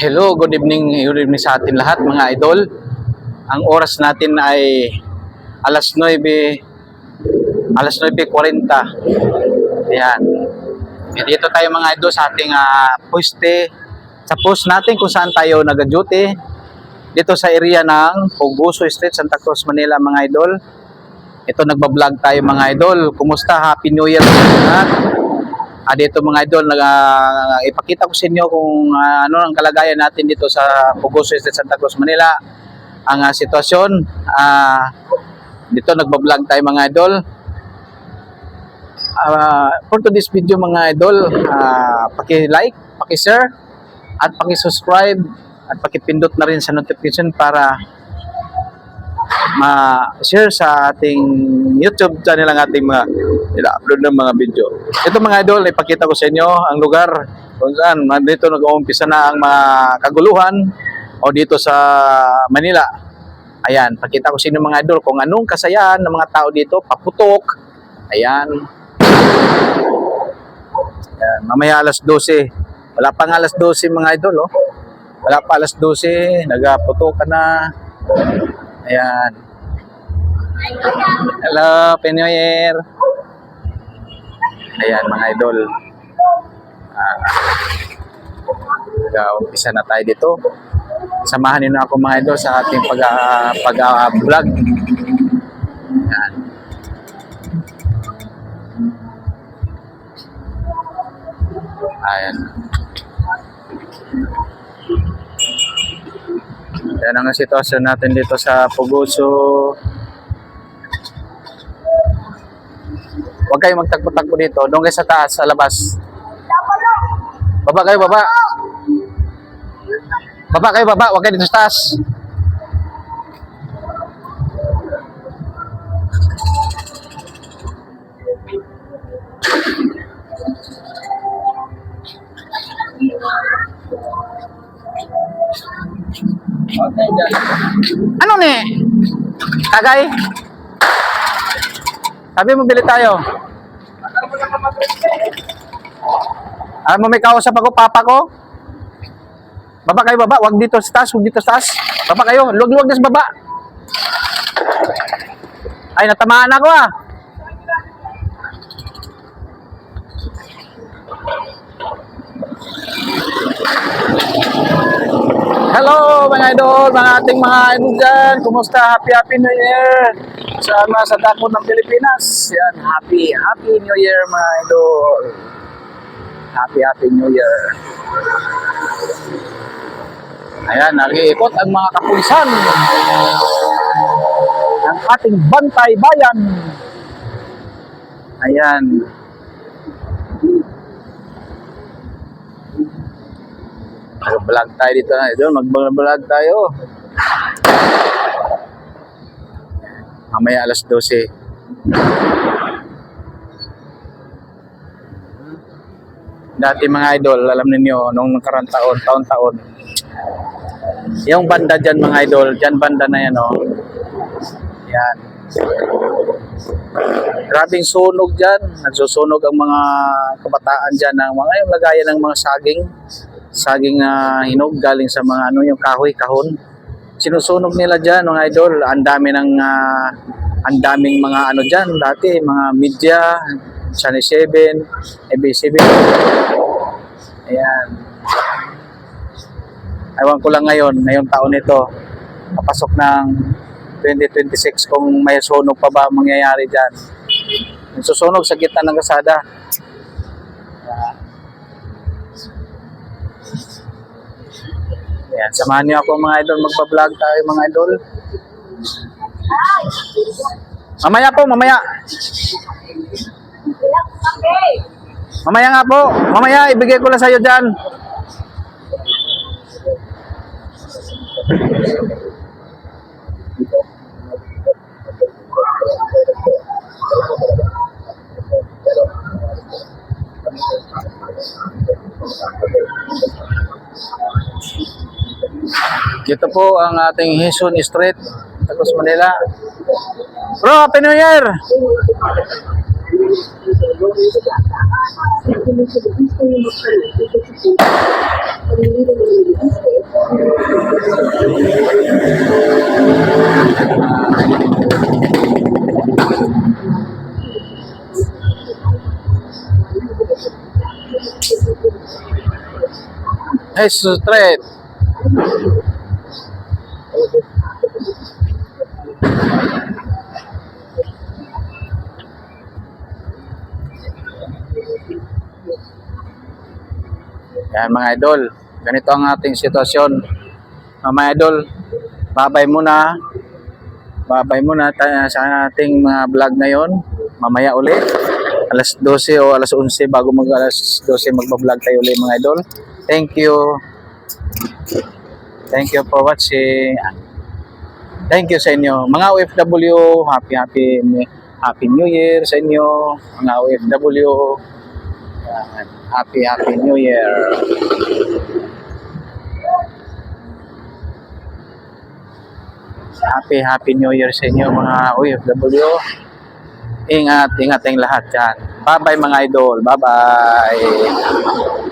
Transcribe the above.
Hello, good evening sa atin lahat mga idol. Ang oras natin ay alas 9:40. Ayan. Dito tayo mga idol sa ating poste. Sa post natin kung saan tayo nag-duty. Dito sa area ng Puguso Street, Santa Cruz, Manila mga idol. Ito nagbablog tayo mga idol. Kumusta? Happy New Year sa lahat. Dito mga idol, ipakita ko sa inyo kung ano ang kalagayan natin dito sa Puguso Street, Santa Cruz, Manila. Ang sitwasyon, dito nagbablog tayo mga idol. For today's video mga idol, paki-like, paki-share, at paki-subscribe, at paki-pindot na rin sa notification para ma-share sa ating YouTube channel ang ating mga ila-upload ng mga video. Ito mga idol, ipakita ko sa inyo ang lugar kung saan dito nag-uumpisa na ang mga kaguluhan o dito sa Manila. Ayan, pakita ko sa inyo mga idol kung anong kasayahan ng mga tao dito, paputok. Ayan. Ayan, mamaya alas 12. Wala pang alas 12 mga idol, oh. Wala pa alas 12, nagaputokan na. Ayan. Hello, Happy New Year. Ayan mga idol. Umpisa na tayo dito. Samahan niyo na ako mga idol sa ating pag-vlog. Ayan. Ayan. Yan ang sitwasyon natin dito sa Puguso. Huwag kayong magtagpo-tagpo dito. Doon kayo sa taas, sa labas. Baba kayo, baba. Baba kayo, baba. Huwag kayo dito sa taas. Ano ni? Tagay? Sabi mo, bili tayo. Alam mo, may kausap ako, papa ko. Baba kayo, baba. Huwag dito sa taas, huwag dito sa taas. Baba kayo, luwag-luwag na sa baba. Ay, natamaan ako ah. Hello mga idol, mga ating mga idol dyan. Kumusta? Happy New Year sa dakot ng Pilipinas. Yan, Happy New Year mga idol. Happy New Year. Ayan, nag-iikot ang mga kapulisan ng ating bantay bayan. Ayan. Mag-vlog tayo dito na idol, mag-vlog tayo. Mamaya alas 12. Dati mga idol, alam niyo nung nakarang taon-taon. Yung banda dyan mga idol, dyan banda na yan oh. Yan. Grabing sunog dyan. Nagsusunog ang mga kabataan dyan ng mga yung lagayan ng mga saging na hinog galing sa mga yung kahoy, kahon. Sinusunog nila diyan mga idol. Ang daming mga diyan dati, mga media, Channel 7, AB7. Ayan. Ewan ko lang ngayong taon nito, papasok ng 2026 kung may sunog pa ba mangyayari diyan. Susunog sa gitna ng kalsada. Ayan, samahan niyo ako mga idol, magpa-vlog tayo mga idol. Mamaya po, mamaya. Mamaya nga po, mamaya ibigay ko lang sa iyo dyan. Ito po ang ating Hison Street, Santa Cruz, Manila. Bro, Happy New Year! Hey, straight. Yan mga idol, ganito ang ating sitwasyon. Mga idol, babay muna. Babay muna tayo sa ating mga vlog ngayon. Mamaya ulit, alas 12 o alas 11 bago mag alas 12 magbablog tayo ulit mga idol. Thank you. Thank you for watching. Thank you sa inyo. Mga OFW, happy New Year sa inyo. Mga OFW, happy New Year. Happy New Year sa inyo mga OFW. Ingat tayong lahat dyan. Bye bye mga idol. Bye bye.